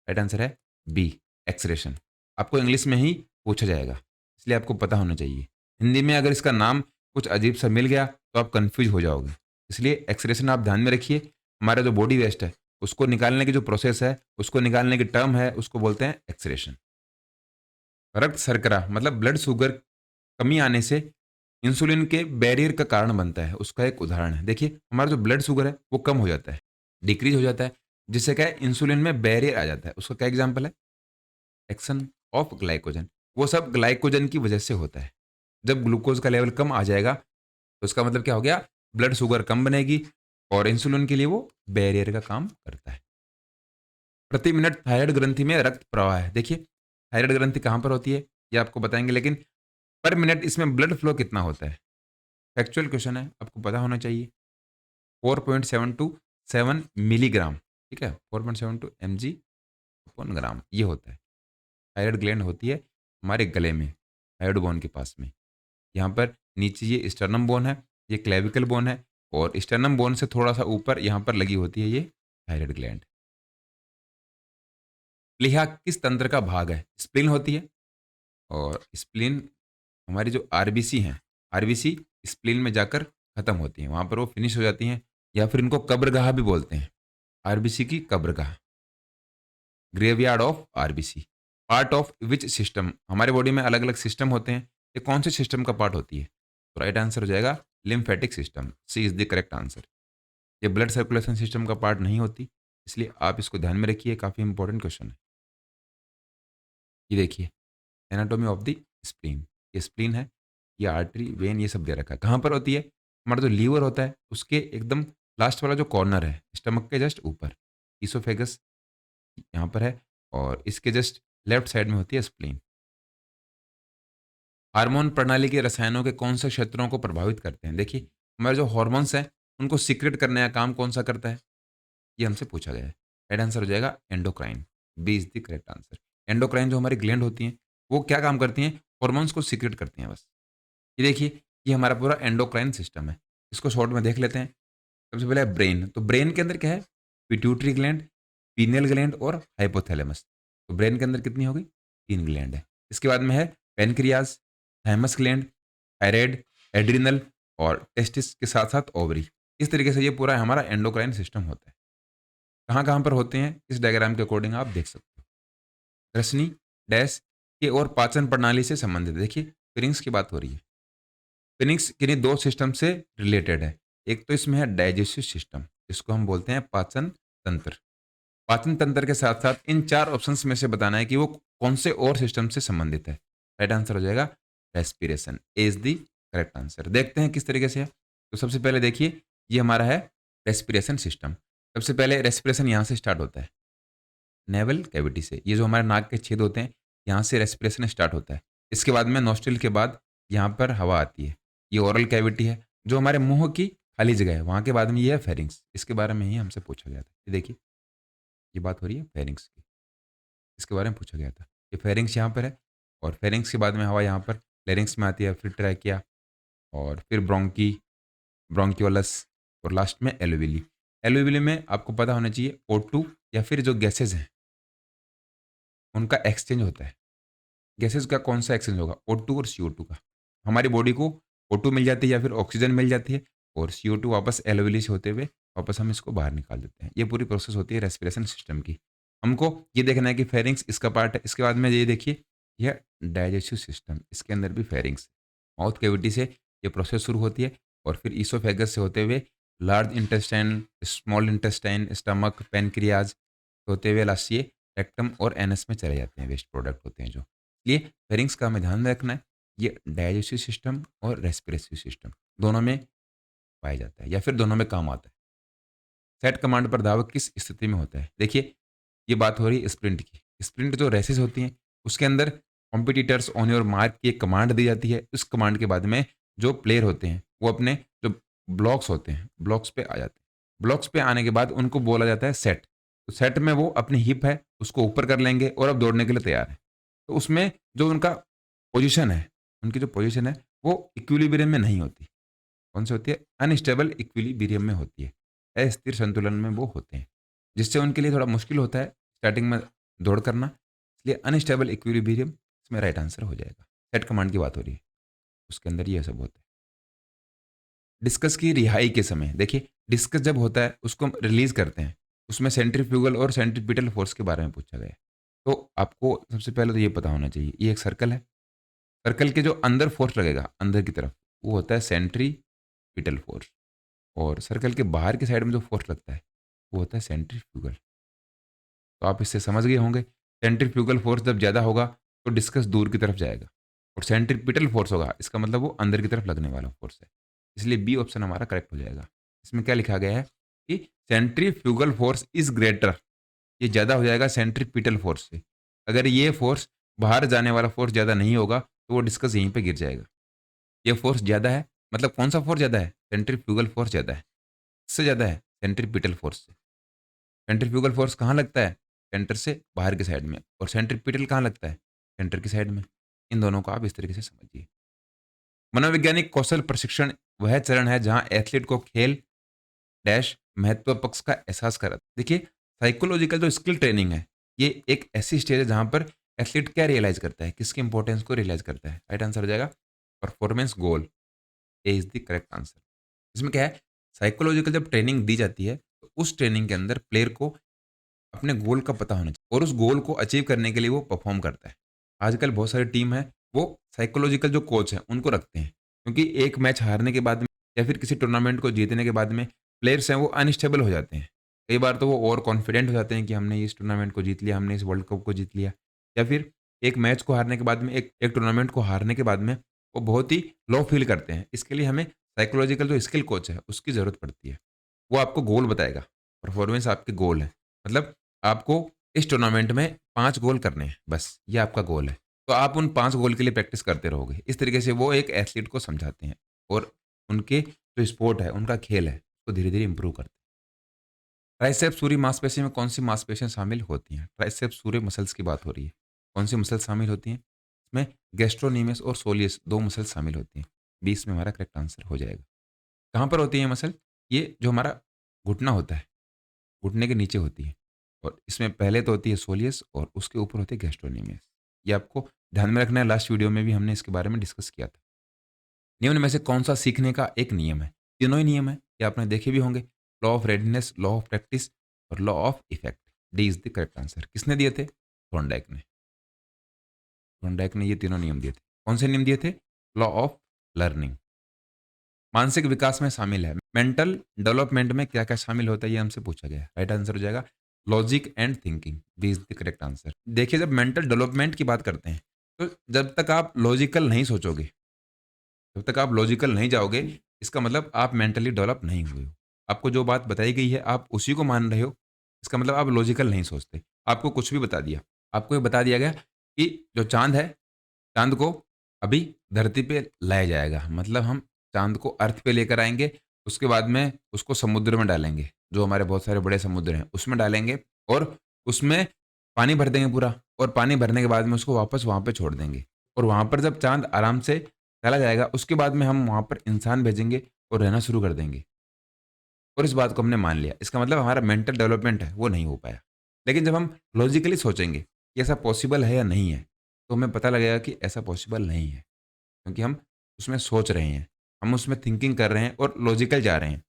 राइट आंसर है बी, एक्सक्रेशन। आपको इंग्लिश में ही पूछा जाएगा, इसलिए आपको पता होना चाहिए। हिंदी में अगर इसका नाम कुछ अजीब सा मिल गया तो आप कंफ्यूज हो जाओगे। इसलिए एक्सक्रेशन आप ध्यान में रखिए। हमारा जो बॉडी वेस्ट है उसको निकालने की जो प्रोसेस है, उसको निकालने की टर्म है, उसको बोलते हैं एक्सक्रेशन। रक्त शर्करा मतलब ब्लड शुगर कमी आने से इंसुलिन के बैरियर का कारण बनता है, उसका एक उदाहरण है। देखिए, हमारा जो ब्लड शुगर है वो कम हो जाता है, डिक्रीज हो जाता है, जिससे क्या है, इंसुलिन में बैरियर आ जाता है। उसका क्या एग्जाम्पल है? Action of glycogen. वो सब ग्लाइकोजन की वजह से होता है। जब ग्लूकोज का लेवल कम आ जाएगा तो उसका मतलब क्या हो गया, ब्लड शुगर कम बनेगी और इंसुलिन के लिए वो बैरियर का काम करता है। प्रति मिनट थायराइड ग्रंथि में रक्त प्रवाह है। देखिए, थायराइड ग्रंथि कहाँ पर होती है ये आपको बताएंगे, लेकिन पर मिनट इसमें ब्लड फ्लो कितना होता है? फैक्चुअल क्वेश्चन है, आपको पता होना चाहिए। 4.727 मिलीग्राम, ठीक है, 4.72 mg पर ग्राम ये होता है। थायराइड ग्लैंड होती है हमारे गले में, थायराइड बोन के पास में। यहाँ पर नीचे ये स्टर्नम बोन है, ये क्लेविकल बोन है, और स्टर्नम बोन से थोड़ा सा ऊपर यहाँ पर लगी होती है ये थायराइड ग्लैंड। प्लीहा किस तंत्र का भाग है? स्प्लीन होती है, और स्प्लीन हमारी जो आरबीसी हैं, आरबीसी स्प्लीन में जाकर खत्म होती हैं, वहाँ पर वो फिनिश हो जाती हैं, या फिर इनको कब्रगाह भी बोलते हैं। आरबीसी की कब्रगाह, graveyard of RBC. Part of which system? हमारे बॉडी में अलग अलग सिस्टम होते हैं, ये कौन से सिस्टम का पार्ट होती है? तो राइट आंसर हो जाएगा lymphatic system, C is the correct answer. ये ब्लड सर्कुलेशन सिस्टम का पार्ट नहीं होती, इसलिए आप इसको ध्यान में रखिए, काफ़ी इंपॉर्टेंट क्वेश्चन है। ये देखिए एनाटॉमी ऑफ द स्प्लीन, ये स्प्लीन है, ये आर्टरी वेन ये सब दे रखा है। कहाँ पर होती है? हमारा जो लीवर होता है उसके एकदम लास्ट वाला जो कॉर्नर है स्टमक के जस्ट ऊपर, ईसोफेगस यहाँ पर है, और इसके जस्ट लेफ्ट साइड में होती है स्प्लीन। हार्मोन प्रणाली के रसायनों के कौन से क्षेत्रों को प्रभावित करते हैं? देखिए हमारे जो हॉर्मोन्स हैं उनको सीक्रेट करने का काम कौन सा करता है, ये हमसे पूछा गया है। राइट आंसर हो जाएगा endocrine, B is the correct answer. Endocrine जो हमारी ग्लैंड होती हैं वो क्या काम करती हैं? हॉर्मोन्स को सीक्रेट करती हैं बस। ये देखिए ये हमारा पूरा एंडोक्राइन सिस्टम है, इसको शॉर्ट में देख लेते हैं। सबसे पहले ब्रेन, तो ब्रेन के अंदर क्या है? पिट्यूटरी ग्लैंड, पीनियल ग्लैंड और हाइपोथैलेमस। तो ब्रेन के अंदर कितनी होगी? 3 ग्लैंड है। इसके बाद में है pancreas, thymus gland, thyroid, adrenal और टेस्टिस के साथ साथ ओवरी। इस तरीके से ये पूरा हमारा एंडोक्राइन सिस्टम होता है। कहाँ कहाँ पर होते हैं इस डायग्राम के अकॉर्डिंग आप देख सकते हो। रसनी डैश के और पाचन प्रणाली से संबंधित है। देखिए फिरिंग्स की बात हो रही है। फिनिक्स किन्हीं 2 सिस्टम से रिलेटेड है। एक तो इसमें है डाइजेस्टिव सिस्टम, इसको हम बोलते हैं पाचन तंत्र। पाचन तंत्र के साथ-साथ इन 4 ऑप्शंस में से बताना है कि वो कौन से और सिस्टम से संबंधित है। राइट आंसर हो जाएगा respiration, A is the correct answer. देखते हैं किस तरीके से है। तो सबसे पहले देखिए ये हमारा है रेस्पिरेशन सिस्टम। सबसे पहले रेस्पिरेशन यहाँ से स्टार्ट होता है, नेवल कैविटी से। ये जो हमारे नाक के छेद होते हैं, यहाँ से रेस्पिरेशन स्टार्ट होता है। इसके बाद में नॉस्ट्रिल के बाद यहाँ पर हवा आती है। ये ओरल कैविटी है, जो हमारे मुँह की खाली जगह है। वहाँ के बाद में ये है फेरिंग्स। इसके बारे में ही हमसे पूछा गया था। ये देखिए, ये बात हो रही है फेरिंग्स की। इसके बारे में पूछा गया था। ये फेरिंग्स यहाँ पर है और फेरिंग्स के बाद में हवा यहाँ पर लेरिंग्स में आती है, फिर ट्रैकिया और फिर ब्रोंकी, ब्रोंकियोलस और लास्ट में एल्वियली। एल्वियली में आपको पता होना चाहिए O2 या फिर जो गैसेज़ हैं, उनका एक्सचेंज होता है। गैसेस का कौन सा एक्सचेंज होगा? O2 और CO2 का। हमारी बॉडी को O2 मिल जाती है या फिर ऑक्सीजन मिल जाती है और CO2 वापस एल्वियली से होते हुए वापस हम इसको बाहर निकाल देते हैं। ये पूरी प्रोसेस होती है रेस्पिरेशन सिस्टम की। हमको ये देखना है कि फेरिंग्स इसका पार्ट है। इसके बाद में ये देखिए, यह डाइजेस्टिव सिस्टम, इसके अंदर भी फेरिंग्स। माउथ कैविटी से ये प्रोसेस शुरू होती है और फिर ईसोफेगस से होते हुए large intestine, small intestine, stomach, pancreas होते हुए लास्ट ये रेक्टम और एनस में चले जाते हैं। वेस्ट प्रोडक्ट होते हैं जो। इसलिए फेरिंग्स का हमें ध्यान रखना है। ये डाइजेस्टिव सिस्टम और रेस्पिरेटरी सिस्टम दोनों में पाया जाता है या फिर दोनों में काम आता है। सेट कमांड पर धावक किस स्थिति में होता है? देखिए ये बात हो रही है स्प्रिंट की। स्प्रिंट जो रेसेस होती हैं उसके अंदर कॉम्पिटिटर्स ऑन योर मार्क की एक कमांड दी जाती है। उस कमांड के बाद में जो प्लेयर होते हैं वो अपने जो ब्लॉक्स होते हैं ब्लॉक्स पे आ जाते हैं। ब्लॉक्स पे आने के बाद उनको बोला जाता है सेट। तो सेट में वो अपनी हिप है उसको ऊपर कर लेंगे और अब दौड़ने के लिए तैयार है। तो उसमें जो उनका पोजीशन है, उनकी जो पोजीशन है वो इक्विलिब्रियम में नहीं होती। कौन सी होती है? अनस्टेबल इक्विलिब्रियम में होती है। अस्थिर संतुलन में वो होते हैं, जिससे उनके लिए थोड़ा मुश्किल होता है स्टार्टिंग में दौड़ करना। इसलिए अनस्टेबल इक्विलिब्रियम इसमें राइट आंसर हो जाएगा। सेट कमांड की बात हो रही है, उसके अंदर ये सब होता है। डिस्कस की रिहाई के समय देखिए, डिस्कस जब होता है उसको हम रिलीज करते हैं, उसमें सेंट्रीफ्यूगल और सेंट्रीपिटल फोर्स के बारे में पूछा गया है। तो आपको सबसे पहले तो ये पता होना चाहिए, ये एक सर्कल है। सर्कल के जो अंदर फोर्स लगेगा अंदर की तरफ, वो होता है सेंट्रीपिटल फोर्स, और सर्कल के बाहर की साइड में जो फोर्स लगता है वो होता है सेंट्रीफ्यूगल। तो आप इससे समझ गए होंगे, सेंट्रीफ्यूगल फोर्स जब ज़्यादा होगा तो डिस्कस दूर की तरफ जाएगा, और सेंट्रीपिटल फोर्स होगा इसका मतलब वो अंदर की तरफ लगने वाला फोर्स है। इसलिए बी ऑप्शन हमारा करेक्ट हो जाएगा। इसमें क्या लिखा गया है कि सेंट्रीफ्यूगल फोर्स इज ग्रेटर, ये ज़्यादा हो जाएगा सेंट्रीपिटल फोर्स से। अगर ये फोर्स बाहर जाने वाला फोर्स ज़्यादा नहीं होगा तो वो डिस्कस यहीं पे गिर जाएगा। ये फोर्स ज़्यादा है, मतलब कौन सा फोर्स ज़्यादा है? सेंट्रीफ्यूगल फोर्स ज़्यादा है। किससे ज़्यादा है? सेंट्रीपिटल फोर्स से। सेंट्रीफ्यूगल फोर्स कहाँ लगता है? सेंटर से बाहर की साइड में, और सेंट्रीपिटल कहाँ लगता है? सेंटर की साइड में। इन दोनों को आप इस तरीके से समझिए। मनोवैज्ञानिक कौशल प्रशिक्षण वह चरण है जहाँ एथलीट को खेल डैश महत्व पक्ष का एहसास करा। देखिए साइकोलॉजिकल जो स्किल ट्रेनिंग है, ये एक ऐसी स्टेज है जहाँ पर एथलीट क्या रियलाइज करता है, किसकी इंपॉर्टेंस को रियलाइज करता है। राइट आंसर हो जाएगा performance goal, A is the correct answer. इसमें क्या है, साइकोलॉजिकल जब ट्रेनिंग दी जाती है तो उस ट्रेनिंग के अंदर प्लेयर को अपने गोल का पता होना चाहिए और उस गोल को अचीव करने के लिए वो परफॉर्म करता है। आजकल बहुत सारी टीम है वो साइकोलॉजिकल जो कोच है उनको रखते हैं, क्योंकि एक मैच हारने के बाद में या फिर किसी टूर्नामेंट को जीतने के बाद में प्लेयर्स हैं वो अनस्टेबल हो जाते हैं। कई बार तो वो ओवर कॉन्फिडेंट हो जाते हैं कि हमने इस टूर्नामेंट को जीत लिया, हमने इस वर्ल्ड कप को जीत लिया। या फिर एक मैच को हारने के बाद में एक एक टूर्नामेंट को हारने के बाद में वो बहुत ही लो फ़ील करते हैं। इसके लिए हमें साइकोलॉजिकल जो स्किल कोच है उसकी ज़रूरत पड़ती है। वो आपको गोल बताएगा, परफॉर्मेंस आपके गोल है। मतलब आपको इस टूर्नामेंट में 5 गोल करने हैं बस, ये आपका गोल है। तो आप उन 5 गोल के लिए प्रैक्टिस करते रहोगे। इस तरीके से वो एक एथलीट को समझाते हैं और उनके जो स्पोर्ट है, उनका खेल है, उसको धीरे-धीरे इम्प्रूव करते हैं। ट्राइसेप्स पूरी मांसपेशी में कौन-सी मांसपेशियाँ शामिल होती हैं? ट्राइसेप्स पूरे मसल्स की बात हो रही है। कौन-सी मसल्स शामिल होती हैं? इसमें गैस्ट्रोनीमियस और सोलियस 2 मसल्स शामिल होती हैं। 20 में हमारा करेक्ट आंसर हो जाएगा। कहाँ पर होती है ये मसल? ये जो हमारा घुटना होता है, घुटने के नीचे होती है और इसमें पहले तो होती है सोलियस और उसके ऊपर होती है गैस्ट्रोनीमियस। ये आपको ध्यान में रखना है, लास्ट वीडियो में भी हमने इसके बारे में डिस्कस किया था। निम्न में से कौन-सा सीखने का एक नियम है? तीनों ही नियम हैं, ये आपने देखे भी होंगे। Law of readiness, law of practice और law of effect. D is the correct answer. किसने दिए थे? थॉर्नडाइक ने। थॉर्नडाइक ने ये तीनों नियम दिए थे। कौन से नियम दिए थे? Law of learning. मानसिक विकास में शामिल है। मेंटल डेवलपमेंट में क्या-क्या शामिल होता है, ये हमसे पूछा गया है। राइट आंसर हो जाएगा logic and thinking. D is the correct answer. देखिए, जब मेंटल डेवलपमेंट की बात करते हैं, तो जब तक आप लॉजिकल नहीं सोचोगे, जब तक आप लॉजिकल नहीं जाओगे, इसका मतलब आप मेंटली डेवलप नहीं हुए हो। आपको जो बात बताई गई है, आप उसी को मान रहे हो, इसका मतलब आप लॉजिकल नहीं सोचते। आपको कुछ भी बता दिया। आपको ये बता दिया गया कि जो चाँद है, चाँद को अभी धरती पे लाया जाएगा। मतलब हम चाँद को अर्थ पे लेकर आएँगे, उसके बाद में उसको समुद्र में डालेंगे, जो हमारे बहुत सारे बड़े समुद्र हैं, उसमें डालेंगे और उसमें पानी भर देंगे पूरा और पानी भरने के बाद में उसको वापस वहाँ पे छोड़ देंगे। और वहाँ पर जब चाँद आराम से चला जाएगा, उसके बाद में हम वहाँ पर इंसान भेजेंगे और रहना शुरू कर देंगे। और इस बात को हमने मान लिया। इसका मतलब हमारा मेंटल डेवलपमेंट है, वो नहीं हो पाया। लेकिन जब हम लॉजिकली सोचेंगे कि ऐसा पॉसिबल है या नहीं है, तो हमें पता लगेगा कि ऐसा पॉसिबल नहीं है। क्योंकि हम उसमें सोच रहे हैं, हम उसमें थिंकिंग कर रहे हैं और लॉजिकल जा रहे हैं।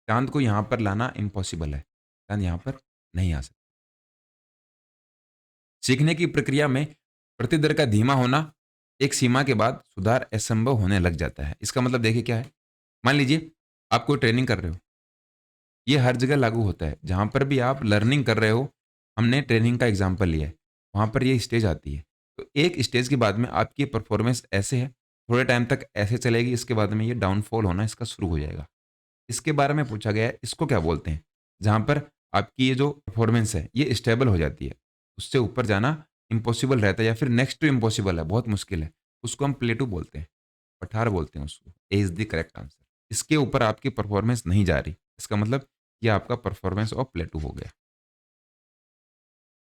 चाँद को यहाँ पर लाना इम्पॉसिबल है। चाँद यहाँ पर नहीं आ सकता। सीखने की प्रक्रिया में प्रतिदर का धीमा होना एक सीमा के बाद सुधार असंभव होने लग जाता है। इसका मतलब देखिए क्या है? मान लीजिए आप कोई ट्रेनिंग कर रहे हो, ये हर जगह लागू होता है। जहाँ पर भी आप लर्निंग कर रहे हो, हमने ट्रेनिंग का एग्ज़ाम्पल लिया है, वहाँ पर ये स्टेज आती है। तो एक स्टेज के बाद में आपकी परफ़ॉर्मेंस ऐसे है, थोड़े टाइम तक ऐसे चलेगी, इसके बाद में ये डाउनफ़ॉल होना इसका शुरू हो जाएगा। इसके बारे में पूछा गया है, इसको क्या बोलते हैं? जहाँ पर आपकी ये जो परफ़ॉर्मेंस है, ये स्टेबल हो जाती है। उससे ऊपर जाना इम्पॉसिबल रहता है या फिर नेक्स्ट टू इम्पॉसिबल है, बहुत मुश्किल है। उसको हम प्लेटू बोलते हैं, पठार बोलते हैं उसको। A is the correct answer. इसके ऊपर आपकी परफ़ॉर्मेंस नहीं जा रही, इसका मतलब ये आपका परफ़ॉर्मेंस ऑफ प्लेटू हो गया।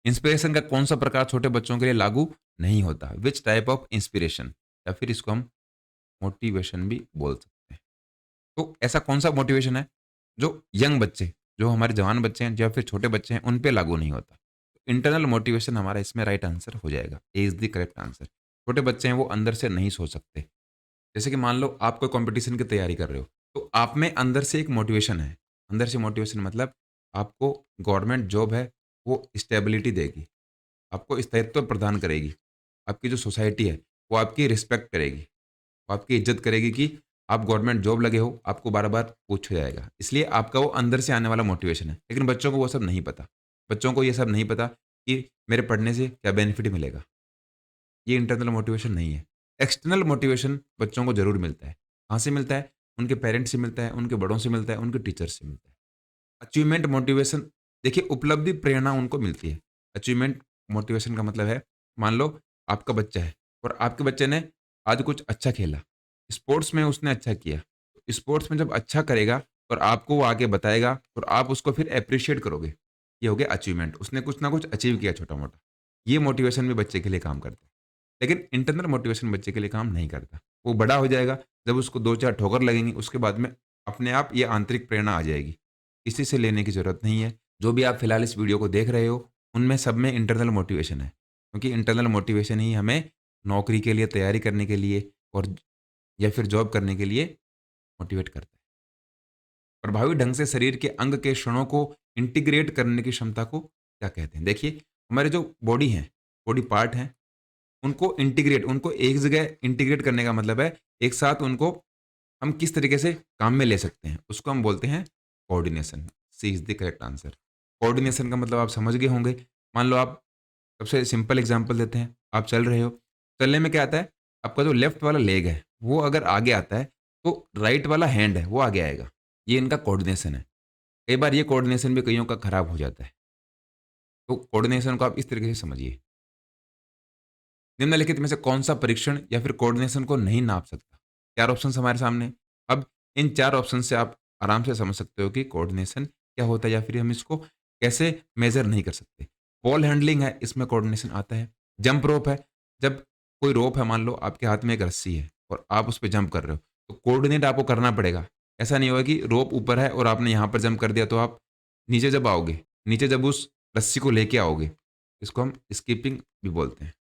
इंस्पिरेशन का कौन-सा प्रकार छोटे बच्चों के लिए लागू नहीं होता? Which type of inspiration? या फिर इसको हम मोटिवेशन भी बोल सकते हैं। तो ऐसा कौन-सा मोटिवेशन है, जो यंग बच्चे, जो हमारे जवान बच्चे हैं या फिर छोटे बच्चे हैं, उन पे लागू नहीं होता? इंटरनल मोटिवेशन हमारा इसमें राइट आंसर हो जाएगा। A is the correct answer. छोटे बच्चे हैं, वो अंदर से नहीं सोच सकते। जैसे कि मान लो आप कोई कॉम्पिटिशन की तैयारी कर रहे हो, तो आप में अंदर से एक मोटिवेशन है। अंदर से मोटिवेशन मतलब आपको गवर्नमेंट जॉब है, वो स्टेबिलिटी देगी, आपको स्थायित्व प्रदान करेगी। आपकी जो सोसाइटी है, वो आपकी रिस्पेक्ट करेगी, वो आपकी इज़्ज़त करेगी कि आप गवर्नमेंट जॉब लगे हो, आपको बार-बार पूछा जाएगा। इसलिए आपका वो अंदर से आने वाला मोटिवेशन है। लेकिन बच्चों को वो सब नहीं पता। बच्चों को ये सब नहीं पता कि मेरे पढ़ने से क्या बेनिफिट मिलेगा। ये इंटरनल मोटिवेशन नहीं है। एक्सटर्नल मोटिवेशन बच्चों को ज़रूर मिलता है। कहाँ से मिलता है? उनके पेरेंट्स से मिलता है, उनके बड़ों से मिलता है, उनके टीचर्स से मिलता है। अचीवमेंट मोटिवेशन देखिए उपलब्धि प्रेरणा उनको मिलती है। अचीवमेंट मोटिवेशन का मतलब है, मान लो आपका बच्चा है और आपके बच्चे ने आज कुछ अच्छा खेला, स्पोर्ट्स में उसने अच्छा किया। स्पोर्ट्स में जब अच्छा करेगा और आपको वो आगे बताएगा और आप उसको फिर एप्रिशिएट करोगे, ये हो गया अचीवमेंट। उसने कुछ ना कुछ अचीव किया छोटा-मोटा। ये मोटिवेशन भी बच्चे के लिए काम करता है। लेकिन इंटरनल मोटिवेशन बच्चे के लिए काम नहीं करता। वो बड़ा हो जाएगा, जब उसको 2-4 ठोकर लगेंगी, उसके बाद में अपने आप ये आंतरिक प्रेरणा आ जाएगी। किसी से लेने की ज़रूरत नहीं है। जो भी आप फ़िलहाल इस वीडियो को देख रहे हो, उनमें सब में इंटरनल मोटिवेशन है। क्योंकि इंटरनल मोटिवेशन ही हमें नौकरी के लिए तैयारी करने के लिए और या फिर जॉब करने के लिए मोटिवेट करता है। प्रभावी ढंग से शरीर के अंग के क्षणों को इंटीग्रेट करने की क्षमता को क्या कहते हैं? देखिए, हमारे जो बॉडी हैं, बॉडी पार्ट हैं, उनको इंटीग्रेट, उनको एक जगह इंटीग्रेट करने का मतलब है, एक साथ उनको हम किस तरीके से काम में ले सकते हैं, उसको हम बोलते हैं coordination. C is the correct answer. Coordination का मतलब आप समझ गए होंगे। मान लो आप सबसे सिंपल एग्ज़ाम्पल देते हैं, आप चल रहे हो, चलने में क्या आता है, आपका जो लेफ्ट वाला लेग है, वो अगर आगे आता है, तो राइट वाला हैंड है, वो आगे आएगा। ये इनका कोऑर्डिनेशन है। कई बार ये कोऑर्डिनेशन भी कइयों का खराब हो जाता है। तो कोऑर्डिनेशन को आप इस तरीके से समझिए। निम्नलिखित में से कौन-सा परीक्षण या फिर कोऑर्डिनेशन को नहीं नाप सकता? 4 ऑप्शंस हमारे सामने हैं। अब इन 4 ऑप्शन से आप आराम से समझ सकते हो कि कोऑर्डिनेशन क्या होता है या फिर हम इसको कैसे मेज़र नहीं कर सकते। बॉल हैंडलिंग है, इसमें कोऑर्डिनेशन आता है। जंप रोप है, जब कोई रोप है, मान लो आपके हाथ में एक रस्सी है और आप उस पे जंप कर रहे हो, तो कोऑर्डिनेट आपको करना पड़ेगा। ऐसा नहीं होगा कि रोप ऊपर है और आपने यहाँ पर जंप कर दिया तो आप नीचे जब आओगे, नीचे जब उस रस्सी को लेके आओगे, इसको हम स्किपिंग भी बोलते हैं।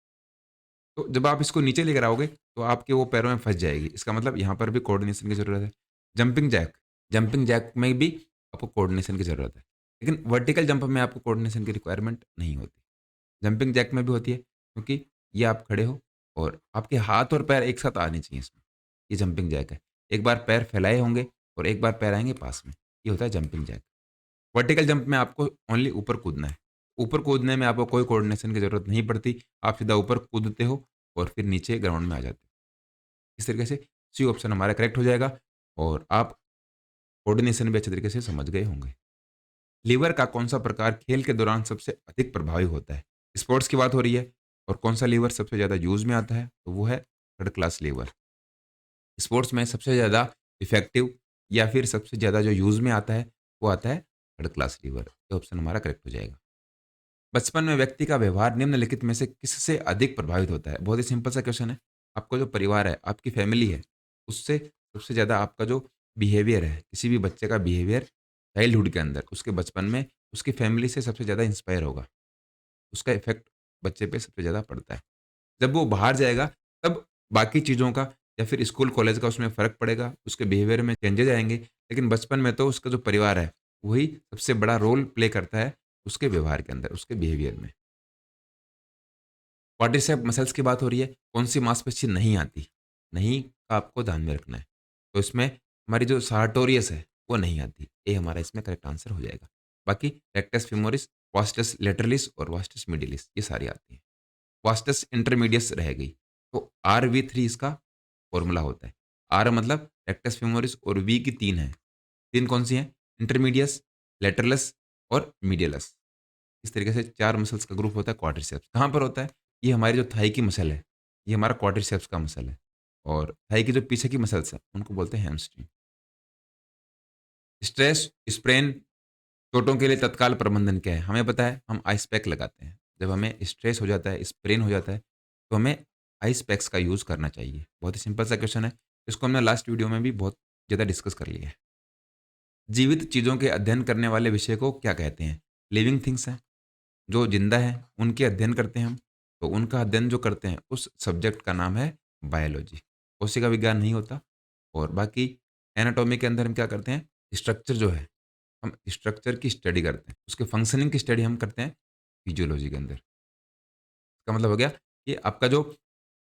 तो जब आप इसको नीचे लेकर आओगे, तो आपके वो पैरों में फँस जाएगी। इसका मतलब यहाँ पर भी कोऑर्डिनेशन की ज़रूरत है। जंपिंग जैक में भी आपको कोऑर्डिनेशन की ज़रूरत है। लेकिन वर्टिकल जंप में आपको कोऑर्डिनेशन की रिक्वायरमेंट नहीं होती। जंपिंग जैक में भी होती है, क्योंकि ये आप खड़े हो और आपके हाथ और पैर एक साथ आने चाहिए इसमें। ये जंपिंग जैक है। एक बार पैर फैलाए होंगे और एक बार पैर आएँगे पास में। ये होता है जंपिंग जैक। वर्टिकल जंप में आपको ओनली ऊपर कूदना है। ऊपर कूदने में आपको कोई कोऑर्डिनेशन की ज़रूरत नहीं पड़ती। आप सीधा ऊपर कूदते हो और फिर नीचे ग्राउंड में आ जाते हो। इस तरीके से सी ऑप्शन हमारा करेक्ट हो जाएगा और आप कोऑर्डिनेशन भी अच्छे तरीके से समझ गए होंगे। लीवर का कौन-सा प्रकार खेल के दौरान सबसे अधिक प्रभावी होता है? स्पोर्ट्स की बात हो रही है और कौन-सा लीवर सबसे ज़्यादा यूज़ में आता है? तो वो है थर्ड क्लास लीवर। स्पोर्ट्स में सबसे ज़्यादा इफ़ेक्टिव या फिर सबसे ज़्यादा जो यूज़ में आता है, वो आता है थर्ड क्लास लीवर। ये ऑप्शन हमारा करेक्ट हो जाएगा। बचपन में व्यक्ति का व्यवहार निम्नलिखित में से किससे अधिक प्रभावित होता है? बहुत ही सिंपल सा क्वेश्चन है। आपका जो परिवार है, आपकी फैमिली है, उससे सबसे ज़्यादा आपका जो बिहेवियर है, किसी भी बच्चे का बिहेवियर चाइल्डहुड के अंदर, उसके बचपन में, उसकी फैमिली से सबसे ज़्यादा इंस्पायर होगा। उसका इफ़ेक्ट बच्चे पे सबसे ज़्यादा पड़ता है। जब वो बाहर जाएगा, तब बाकी चीज़ों का या फिर स्कूल, कॉलेज का उसमें फ़र्क पड़ेगा, उसके बिहेवियर में चेंजेज़ आएँगे। लेकिन बचपन में तो उसका जो परिवार है, वही सबसे बड़ा रोल प्ले करता है उसके व्यवहार के अंदर, उसके बिहेवियर में। क्वाड्रिसेप मसल्स की बात हो रही है, कौन-सी मांसपेशी नहीं आती? नहीं का आपको ध्यान में रखना है। तो इसमें हमारी जो सार्टोरियस है, वो नहीं आती। ये हमारा इसमें करेक्ट आंसर हो जाएगा। बाकी रेक्टस फीमोरिस, वास्टस लैटरलिस और वास्टस मिडिलिस ये सारी आती हैं। वास्टस इंटरमीडियस रह गई। तो आरवी3 इसका फ़ॉर्मूला होता है। आर मतलब रेक्टस फीमोरिस और वी की 3 हैं। 3 कौन-सी हैं? इंटरमीडियस, लैटरलस और मीडियलस। इस तरीके से 4 मसल्स का ग्रुप होता है क्वाड्रिसेप्स। कहाँ पर होता है? ये हमारी जो थाई की मसल है, ये हमारा क्वाड्रिसेप्स का मसल है और थाई की जो पीछे की मसल्स हैं, उनको बोलते हैं हैमस्ट्रिंग। स्ट्रेस, स्प्रेन, चोटों के लिए तत्काल प्रबंधन क्या है? हमें पता है, हम आइस पैक लगाते हैं। जब हमें स्ट्रेस हो जाता है, स्प्रेन हो जाता है, तो हमें आइस पैक्स का यूज़ करना चाहिए। बहुत ही सिंपल सा क्वेश्चन है। इसको हमने लास्ट वीडियो में भी बहुत ज़्यादा डिस्कस कर लिया है। जीवित चीज़ों के अध्ययन करने वाले विषय को क्या कहते हैं? लिविंग थिंग्स हैं। जो ज़िंदा हैं, उनके अध्ययन करते हैं हम। तो उनका अध्ययन जो करते हैं, उस सब्जेक्ट का नाम है बायोलॉजी। कोशिका विज्ञान नहीं होता और बाकी एनाटॉमी के अंदर हम क्या करते हैं, स्ट्रक्चर जो है, हम स्ट्रक्चर की स्टडी करते हैं। उसके फंक्शनिंग की स्टडी हम करते हैं फिजियोलॉजी के अंदर। इसका मतलब हो गया कि आपका जो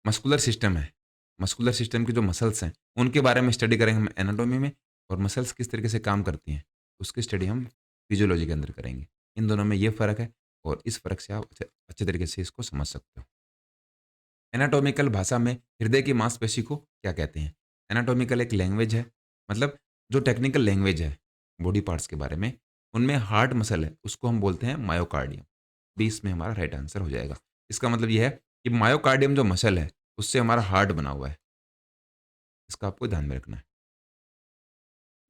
मस्कुलर सिस्टम है, मस्कुलर सिस्टम के जो मसल्स हैं, उनके बारे में स्टडी करेंगे हम एनाटॉमी में और मसल्स किस तरीके से काम करती हैं, उसकी स्टडी हम फिजियोलॉजी के अंदर करेंगे। इन दोनों में ये फ़र्क है और इस फ़र्क से आप अच्छे अच्छे तरीके से इसको समझ सकते हो। एनाटॉमिकल भाषा में हृदय की मांसपेशी को क्या कहते हैं? एनाटॉमिकल एक लैंग्वेज है, मतलब जो टेक्निकल लैंग्वेज है बॉडी पार्ट्स के बारे में, उनमें हार्ट मसल है, उसको हम बोलते हैं मायोकार्डियम। बी इसमें हमारा राइट आंसर हो जाएगा। इसका मतलब ये है कि मायोकार्डियम जो मसल है, उससे हमारा हार्ट बना हुआ है। इसका आपको ध्यान में रखना है।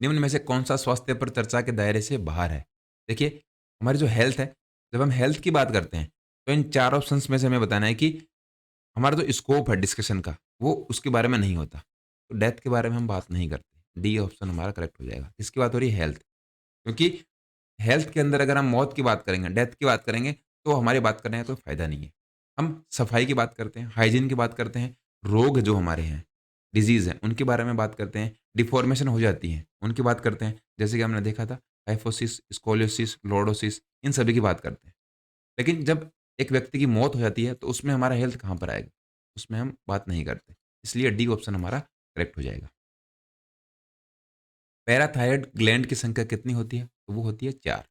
निम्न में से कौन-सा स्वास्थ्य पर चर्चा के दायरे से बाहर है? देखिए, हमारी जो हेल्थ है, जब हम हेल्थ की बात करते हैं, तो इन 4 ऑप्शंस में से हमें बताना है कि हमारा जो स्कोप है डिस्कशन का, वो उसके बारे में नहीं होता। तो डेथ के बारे में हम बात नहीं करते। डी ऑप्शन हमारा करेक्ट हो जाएगा। किसकी बात हो रही है? हेल्थ। क्योंकि हेल्थ के अंदर अगर हम मौत की बात करेंगे, डेथ की बात करेंगे, तो हमारी बात करने का कोई फ़ायदा नहीं है। हम सफाई की बात करते हैं, हाइजीन की बात करते हैं, रोग जो हमारे हैं, डिज़ीज़ हैं, उनके बारे में बात करते हैं, डिफ़ॉर्मेशन हो जाती है, उनकी बात करते हैं। जैसे कि हमने देखा था काइफ़ोसिस, स्कोलियोसिस, लॉर्डोसिस इन सभी की बात करते हैं। लेकिन जब एक व्यक्ति की मौत हो जाती है, तो उसमें हमारा हेल्थ कहाँ पर आएगा? उसमें हम बात नहीं करते। इसलिए डी ऑप्शन हमारा करेक्ट हो जाएगा। पैराथायराइड ग्लैंड की संख्या कितनी होती है? तो वो होती है 4।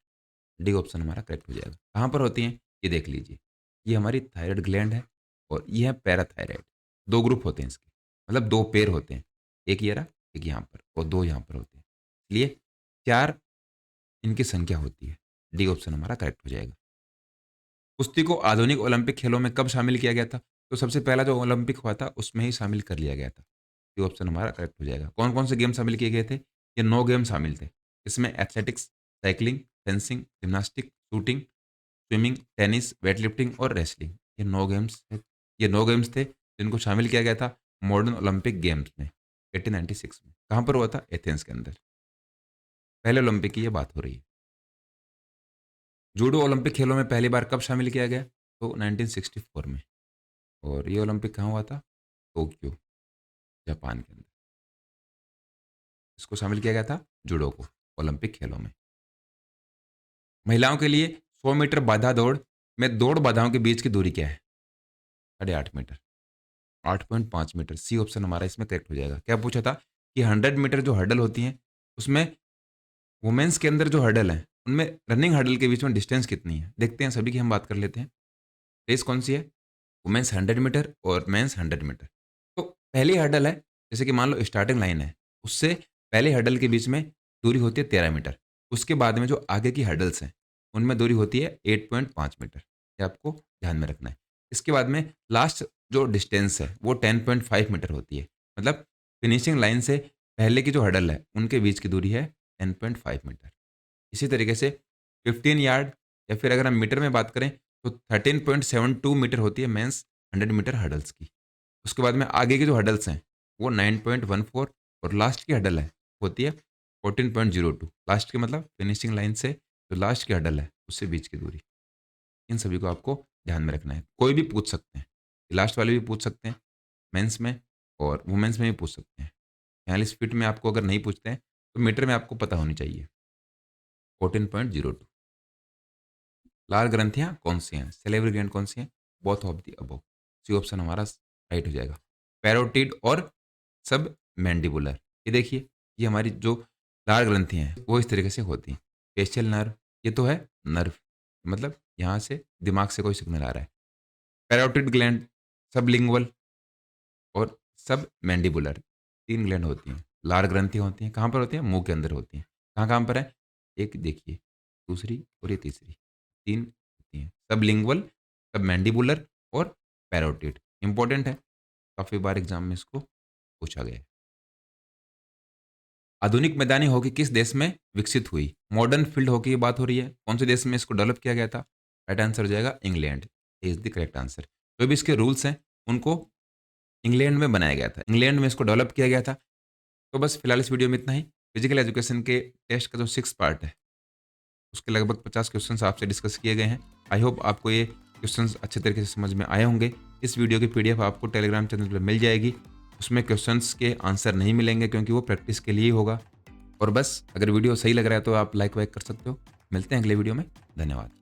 डी ऑप्शन हमारा करेक्ट हो जाएगा। कहाँ पर होती हैं? ये देख लीजिए। ये हमारी थायराइड ग्लैंड है और ये है पैराथायराइड। 2 ग्रुप होते हैं इसके, मतलब 2 पेयर होते हैं। एक ये रहा, एक यहाँ पर और 2 यहाँ पर होते हैं। इसलिए 4 इनकी संख्या होती है। डी ऑप्शन हमारा करेक्ट हो जाएगा। कुश्ती को आधुनिक ओलंपिक खेलों में कब शामिल किया गया था? तो सबसे पहला जो ओलंपिक हुआ था उसमें ही शामिल कर लिया गया था। ये ऑप्शन हमारा करेक्ट हो जाएगा। कौन-कौन से गेम शामिल किए गए थे? ये 9 गेम शामिल थे। इसमें athletics, cycling, fencing, gymnastic, shooting, swimming, tennis, weightlifting और रेसलिंग। ये 9 गेम्स थे जिनको शामिल किया गया था मॉडर्न ओलंपिक गेम्स में 1896 में। कहाँ पर हुआ था? एथेंस के अंदर। पहले ओलंपिक की ये बात हो रही है। जूडो ओलंपिक खेलों में पहली बार कब शामिल किया गया? तो 1964 में। और ये ओलंपिक कहाँ हुआ था? टोक्यो, जापान के अंदर। इसको शामिल किया गया था जूडो को ओलंपिक खेलों में। महिलाओं के लिए 100 मीटर बाधा दौड़ में दौड़ बाधाओं के बीच की दूरी क्या है? 8.5 मीटर, 8.5 मीटर। सी ऑप्शन हमारा इसमें करेक्ट हो जाएगा। क्या पूछा था कि 100 मीटर जो हर्डल होती हैं उसमें वुमेन्स के अंदर जो हर्डल है उनमें रनिंग हर्डल के बीच में डिस्टेंस कितनी है? देखते हैं, सभी की हम बात कर लेते हैं। रेस कौन सी है? वुमेन्स 100 मीटर और मेंस 100 मीटर। तो पहली हर्डल है, जैसे कि मान लो स्टार्टिंग लाइन है, उससे पहले हर्डल के बीच में दूरी होती है 13 मीटर। उसके बाद में जो आगे की हर्डल्स हैं, उनमें दूरी होती है 8.5 मीटर। ये आपको ध्यान में रखना है। इसके बाद में लास्ट जो डिस्टेंस है, वो 10.5 मीटर होती है। मतलब फिनिशिंग लाइन से पहले की जो हर्डल है, उनके बीच की दूरी है 10.5 मीटर। इसी तरीके से 15 यार्ड या फिर अगर हम मीटर में बात करें तो 13.72 मीटर होती है मेंस 100 मीटर हर्डल्स की। उसके बाद में आगे के जो हर्डल्स हैं वो 9.14 और लास्ट की हर्डल है होती है 14.02। लास्ट के मतलब फिनिशिंग लाइन से जो लास्ट की हर्डल है उससे बीच की दूरी। इन सभी को आपको ध्यान में रखना है। कोई भी पूछ सकते हैं, लास्ट वाले भी पूछ सकते हैं मेंस में और वुमेन्स में भी पूछ सकते हैं। 46 फीट में आपको अगर नहीं पूछते हैं तो मीटर में आपको पता होनी चाहिए 14.02। लाल ग्रंथियाँ कौन सी हैं? सेलेब्री ग्लैंड कौन सी हैं? Both of the above. C option हमारा राइट हो जाएगा। पैरोटिड और सब मैंडिबुलर। ये देखिए, ये हमारी जो लाल ग्रंथियाँ हैं वो इस तरीके से होती हैं। फेशियल नर्व, ये तो है नर्व, मतलब यहाँ से दिमाग से कोई सिग्नल आ रहा है। पैरोटिड ग्लैंड, सबलिंगुअल और सब मैंडिबुलर, 3 ग्लैंड होती हैं। लाल ग्रंथियाँ होती हैं, कहाँ पर होती हैं? मुँह के अंदर होती हैं। कहाँ-कहाँ पर है? एक देखिए, दूसरी और ये तीसरी, 3 होती हैं। सबलिंगुअल, सबमैंडिबुलर और पैरोटिड। इंपॉर्टेंट है, काफ़ी बार एग्ज़ाम में इसको पूछा गया है। आधुनिक मैदानी हॉकी किस देश में विकसित हुई? मॉडर्न फील्ड हॉकी की बात हो रही है। कौन से देश में इसको डेवलप किया गया था? राइट आंसर हो जाएगा England. Is the correct answer. जो भी इसके रूल्स हैं, उनको इंग्लैंड में बनाया गया था। इंग्लैंड में इसको डेवलप किया गया था। तो बस फिलहाल इस वीडियो में इतना ही। फिजिकल एजुकेशन के टेस्ट का जो 6 पार्ट है, उसके लगभग 50 क्वेश्चंस आपसे डिस्कस किए गए हैं। आई होप आपको ये क्वेश्चंस अच्छे तरीके से समझ में आए होंगे। इस वीडियो की पीडीएफ आपको टेलीग्राम चैनल पे मिल जाएगी। उसमें क्वेश्चंस के आंसर नहीं मिलेंगे क्योंकि वो प्रैक्टिस के लिए ही होगा। और बस अगर वीडियो सही लग रहा है तो आप लाइक वाइक कर सकते हो। मिलते हैं अगले वीडियो में। धन्यवाद।